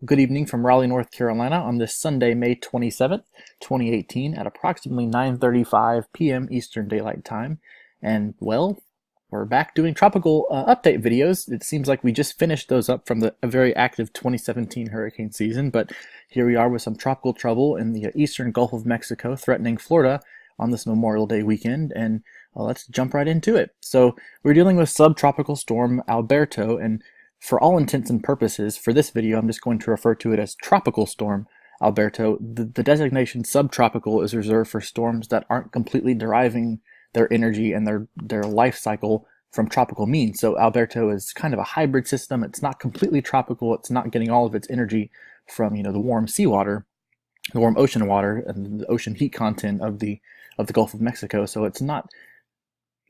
Good evening from Raleigh, North Carolina on this Sunday, May 27th, 2018 at approximately 9:35 p.m. Eastern Daylight Time. And well, we're back doing tropical update videos. It seems like we just finished those up from a very active 2017 hurricane season, but here we are with some tropical trouble in the eastern Gulf of Mexico threatening Florida on this Memorial Day weekend, and let's jump right into it. So we're dealing with subtropical storm Alberto, and for all intents and purposes, for this video, I'm just going to refer to it as Tropical Storm Alberto. The designation subtropical is reserved for storms that aren't completely deriving their energy and their life cycle from tropical means. So Alberto is kind of a hybrid system. It's not completely tropical. It's not getting all of its energy from, the warm seawater, the warm ocean water, and the ocean heat content of the Gulf of Mexico. So it's not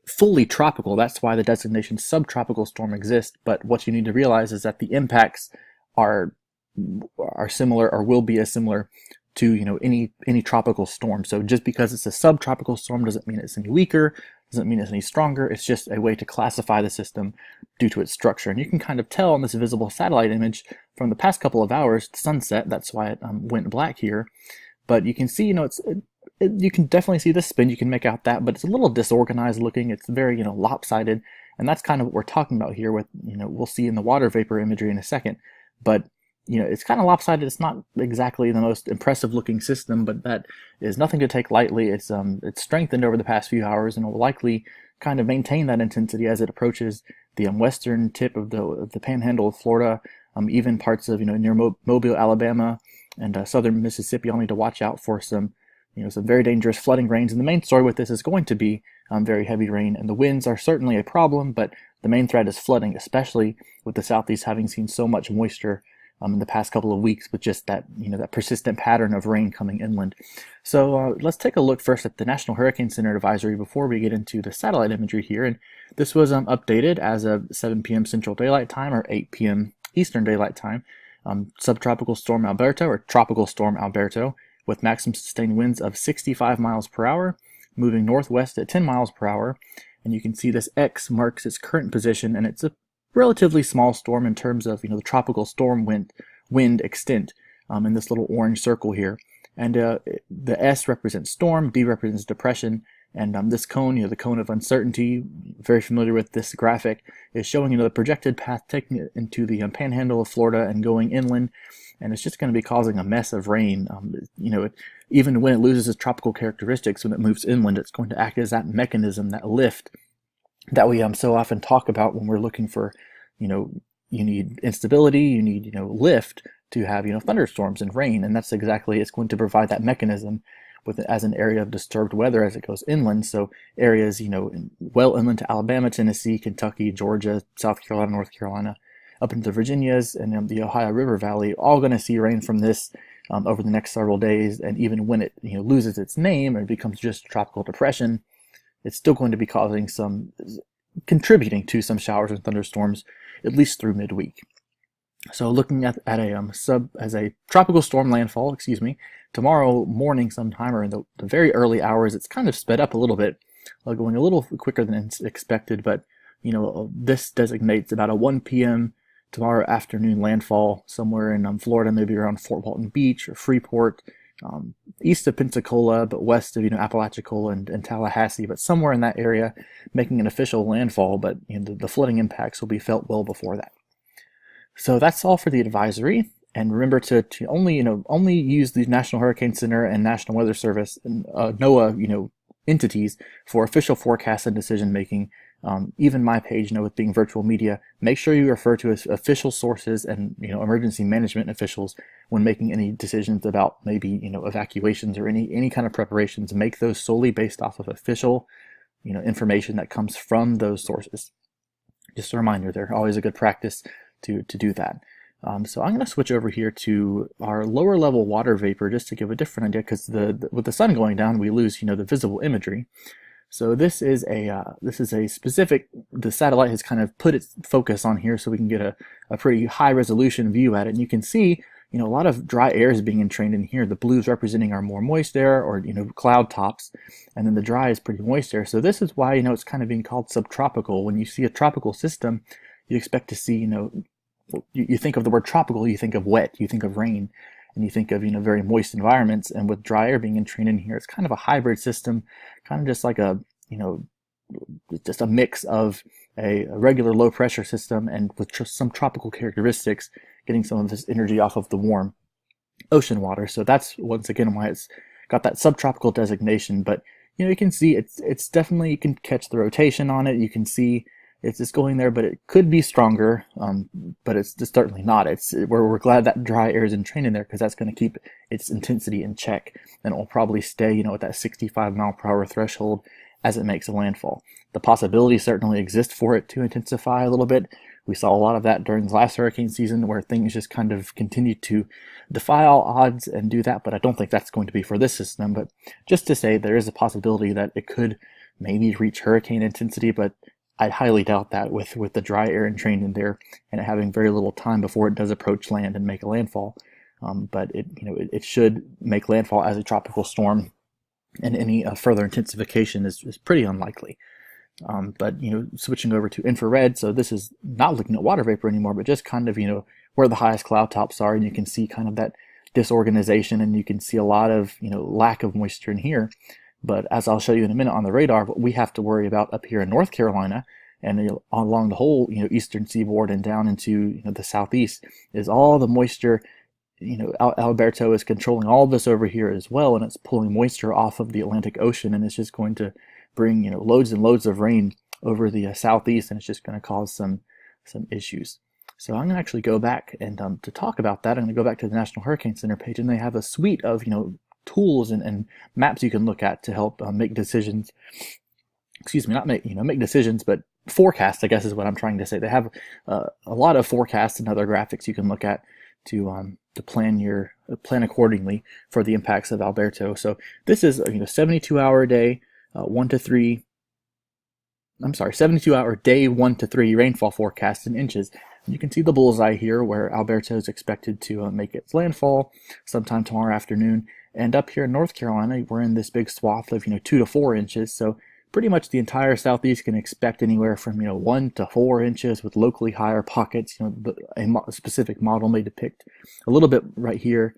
fully tropical. That's why the designation subtropical storm exists. But what you need to realize is that the impacts are similar, or will be as similar to any tropical storm. So just because it's a subtropical storm doesn't mean it's any weaker, doesn't mean it's any stronger. It's just a way to classify the system due to its structure. And you can kind of tell on this visible satellite image from the past couple of hours, sunset. That's why it went black here. But you can see, you can definitely see the spin. You can make out that, but it's a little disorganized looking. It's very, lopsided, and that's kind of what we're talking about here. With, we'll see in the water vapor imagery in a second, but it's kind of lopsided. It's not exactly the most impressive looking system, but that is nothing to take lightly. It's strengthened over the past few hours, and will likely kind of maintain that intensity as it approaches the western tip of the panhandle of Florida, even parts of near Mobile, Alabama, and southern Mississippi. I'll need to watch out for some very dangerous flooding rains. And the main story with this is going to be very heavy rain, and the winds are certainly a problem, but the main threat is flooding, especially with the southeast having seen so much moisture in the past couple of weeks, with just that that persistent pattern of rain coming inland. So let's take a look first at the National Hurricane Center advisory before we get into the satellite imagery here. And this was updated as of 7 p.m. Central Daylight Time, or 8 p.m. Eastern Daylight Time. Subtropical Storm Alberto, or Tropical Storm Alberto, with maximum sustained winds of 65 miles per hour, moving northwest at 10 miles per hour. And you can see this X marks its current position, and it's a relatively small storm in terms of the tropical storm wind extent in this little orange circle here. And the S represents storm, D represents depression, and this cone, the cone of uncertainty, very familiar with this graphic, is showing the projected path taking it into the panhandle of Florida and going inland. And it's just going to be causing a mess of rain. Even when it loses its tropical characteristics, when it moves inland, it's going to act as that mechanism, that lift that we so often talk about when we're looking for, you need instability, you need, lift to have, thunderstorms and rain. And that's exactly, it's going to provide that mechanism as an area of disturbed weather as it goes inland. So areas, well inland to Alabama, Tennessee, Kentucky, Georgia, South Carolina, North Carolina, up into the Virginias and the Ohio River Valley, all going to see rain from this over the next several days. And even when it loses its name and becomes just a tropical depression, it's still going to be contributing to some showers and thunderstorms, at least through midweek. So looking at a tropical storm landfall, tomorrow morning sometime, or in the very early hours, it's kind of sped up a little bit, going a little quicker than expected, but this designates about a 1 p.m. tomorrow afternoon landfall somewhere in Florida, maybe around Fort Walton Beach or Freeport, east of Pensacola, but west of Apalachicola and Tallahassee, but somewhere in that area, making an official landfall. But the flooding impacts will be felt well before that. So that's all for the advisory. And remember to only use the National Hurricane Center and National Weather Service and NOAA entities for official forecasts and decision making. Even my page, with being virtual media, make sure you refer to official sources and emergency management officials when making any decisions about maybe evacuations or any kind of preparations. Make those solely based off of official information that comes from those sources. Just a reminder, they're always a good practice to do that. So I'm going to switch over here to our lower level water vapor just to give a different idea, because with the sun going down, we lose the visible imagery. So this is a specific, the satellite has kind of put its focus on here so we can get a pretty high resolution view at it. And you can see, a lot of dry air is being entrained in here. The blues representing our more moist air, or, cloud tops. And then the dry is pretty moist air. So this is why, it's kind of being called subtropical. When you see a tropical system, you expect to see, you think of the word tropical, you think of wet, you think of rain, and you think of very moist environments. And with dry air being entrained in here, it's kind of a hybrid system, kind of just like a just a mix of a regular low pressure system and with some tropical characteristics, getting some of this energy off of the warm ocean water. So that's once again why it's got that subtropical designation. But you can see it's definitely, you can catch the rotation on it. You can see it's just going there, but it could be stronger. But it's just certainly not. We're glad that dry air is entrained in there, because that's going to keep its intensity in check, and it will probably stay at that 65 mile per hour threshold as it makes a landfall. The possibility certainly exists for it to intensify a little bit. We saw a lot of that during the last hurricane season, where things just kind of continued to defy all odds and do that, but I don't think that's going to be for this system. But just to say, there is a possibility that it could maybe reach hurricane intensity, but I highly doubt that with the dry air entrained in there and it having very little time before it does approach land and make a landfall. But it should make landfall as a tropical storm, and any further intensification is pretty unlikely. But switching over to infrared, so this is not looking at water vapor anymore, but just kind of where the highest cloud tops are, and you can see kind of that disorganization, and you can see a lot of lack of moisture in here. But as I'll show you in a minute on the radar, what we have to worry about up here in North Carolina and along the whole eastern seaboard and down into the southeast is all the moisture. Alberto is controlling all of this over here as well, and it's pulling moisture off of the Atlantic Ocean, and it's just going to bring loads and loads of rain over the southeast, and it's just going to cause some issues. So I'm going to actually go back and to talk about that, I'm going to go back to the National Hurricane Center page, and they have a suite of tools and maps you can look at to help make decisions. Excuse me, not make decisions, but forecast, I guess is what I'm trying to say. They have a lot of forecasts and other graphics you can look at to plan accordingly for the impacts of Alberto. So this is 72-hour day 1 to 3. I'm sorry, 72-hour day 1 to 3 rainfall forecast in inches. You can see the bullseye here where Alberto is expected to make its landfall sometime tomorrow afternoon. And up here in North Carolina, we're in this big swath of 2 to 4 inches. So pretty much the entire southeast can expect anywhere from 1 to 4 inches, with locally higher pockets. A specific model may depict a little bit right here,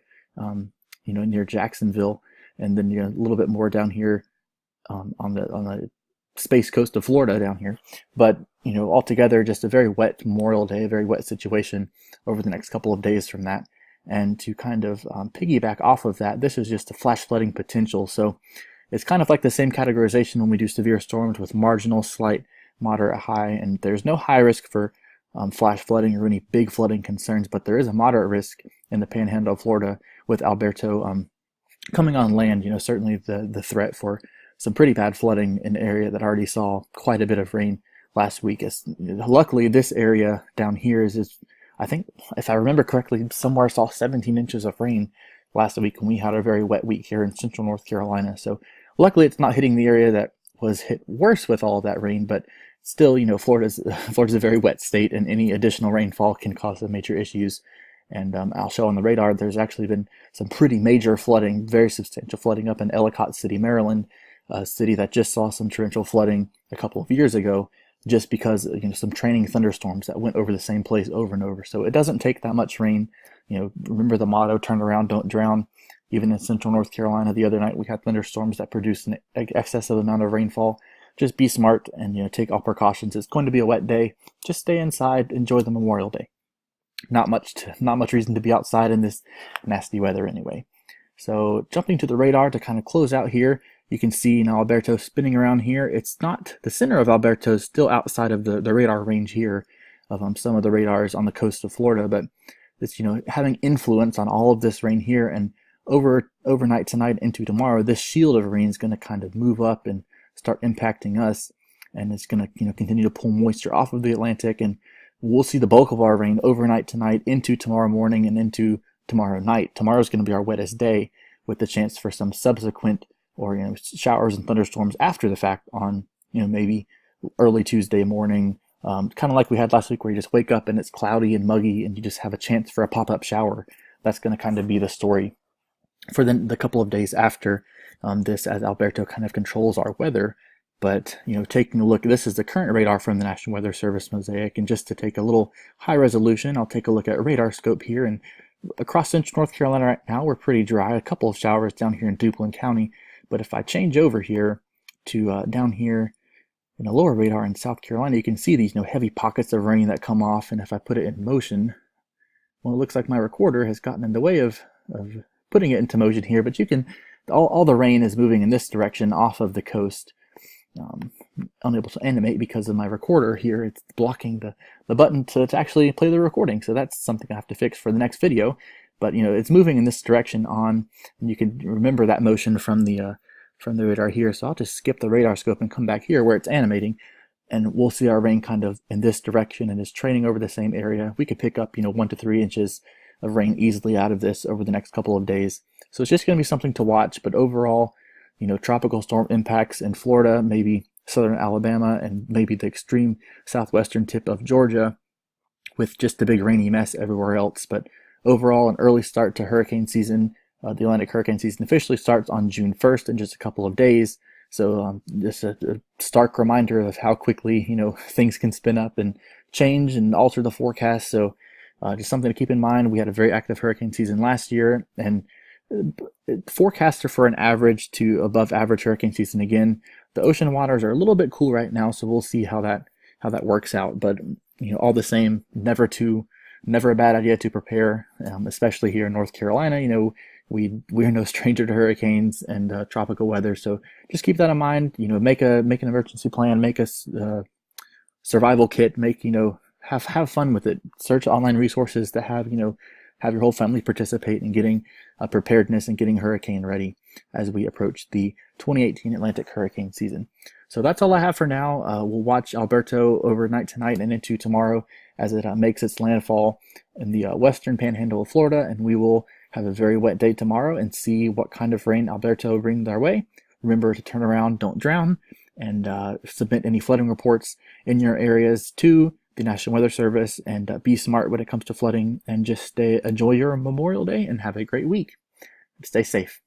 near Jacksonville, and then a little bit more down here on the space coast of Florida down here. But altogether, just a very wet Memorial Day, a very wet situation over the next couple of days from that. And to kind of piggyback off of that, this is just a flash flooding potential. So it's kind of like the same categorization when we do severe storms with marginal, slight, moderate, high, and there's no high risk for flash flooding or any big flooding concerns, but there is a moderate risk in the panhandle of Florida with Alberto coming on land. Certainly the threat for some pretty bad flooding in an area that already saw quite a bit of rain last week. Luckily, this area down here is I think, if I remember correctly, somewhere saw 17 inches of rain last week when we had a very wet week here in central North Carolina. So luckily it's not hitting the area that was hit worse with all of that rain, but still, Florida's a very wet state, and any additional rainfall can cause some major issues. And I'll show on the radar, there's actually been some pretty major flooding, very substantial flooding up in Ellicott City, Maryland, a city that just saw some torrential flooding a couple of years ago, just because some training thunderstorms that went over the same place over and over. So it doesn't take that much rain. Remember the motto, turn around, don't drown. Even in central North Carolina the other night, we had thunderstorms that produced an excessive amount of rainfall. Just be smart and take all precautions. It's going to be a wet day. Just stay inside, enjoy the Memorial Day. Not much reason to be outside in this nasty weather anyway. So jumping to the radar to kind of close out here, you can see Alberto spinning around here. It's not, the center of Alberto is still outside of the radar range here of some of the radars on the coast of Florida, but it's having influence on all of this rain here, and overnight tonight into tomorrow, this shield of rain is going to kind of move up and start impacting us, and it's going to continue to pull moisture off of the Atlantic, and we'll see the bulk of our rain overnight tonight into tomorrow morning and into tomorrow night. Tomorrow's going to be our wettest day, with the chance for some subsequent or showers and thunderstorms after the fact on maybe early Tuesday morning, kind of like we had last week, where you just wake up and it's cloudy and muggy and you just have a chance for a pop-up shower. That's going to kind of be the story for the couple of days after this, as Alberto kind of controls our weather. But, taking a look, this is the current radar from the National Weather Service mosaic, and just to take a little high resolution, I'll take a look at radar scope here, and across central North Carolina right now, we're pretty dry. A couple of showers down here in Duplin County, but if I change over here to down here in the lower radar in South Carolina, you can see these heavy pockets of rain that come off, and if I put it in motion, well, it looks like my recorder has gotten in the way of putting it into motion here, but you can, all the rain is moving in this direction off of the coast. Unable to animate because of my recorder here. It's blocking the button to actually play the recording, so that's something I have to fix for the next video. But it's moving in this direction and you can remember that motion from the radar here. So I'll just skip the radar scope and come back here where it's animating, and we'll see our rain kind of in this direction and is training over the same area. We could pick up 1 to 3 inches of rain easily out of this over the next couple of days. So it's just going to be something to watch. But overall, tropical storm impacts in Florida, maybe southern Alabama, and maybe the extreme southwestern tip of Georgia, with just a big rainy mess everywhere else. But overall, an early start to hurricane season. The Atlantic hurricane season officially starts on June 1st in just a couple of days. So just a stark reminder of how quickly things can spin up and change and alter the forecast. So just something to keep in mind. We had a very active hurricane season last year, and forecasts are for an average to above average hurricane season again. The ocean waters are a little bit cool right now, so we'll see how that works out. But all the same, never a bad idea to prepare, especially here in North Carolina. We're no stranger to hurricanes and tropical weather, so just keep that in mind. Make an emergency plan, make a survival kit, have fun with it. Search online resources that have your whole family participate in getting preparedness and getting hurricane ready as we approach the 2018 Atlantic hurricane season. So that's all I have for now. We'll watch Alberto overnight tonight and into tomorrow as it makes its landfall in the western panhandle of Florida, and we will have a very wet day tomorrow and see what kind of rain Alberto brings our way. Remember to turn around, don't drown, and submit any flooding reports in your areas to the National Weather Service, and be smart when it comes to flooding, and just enjoy your Memorial Day and have a great week. Stay safe.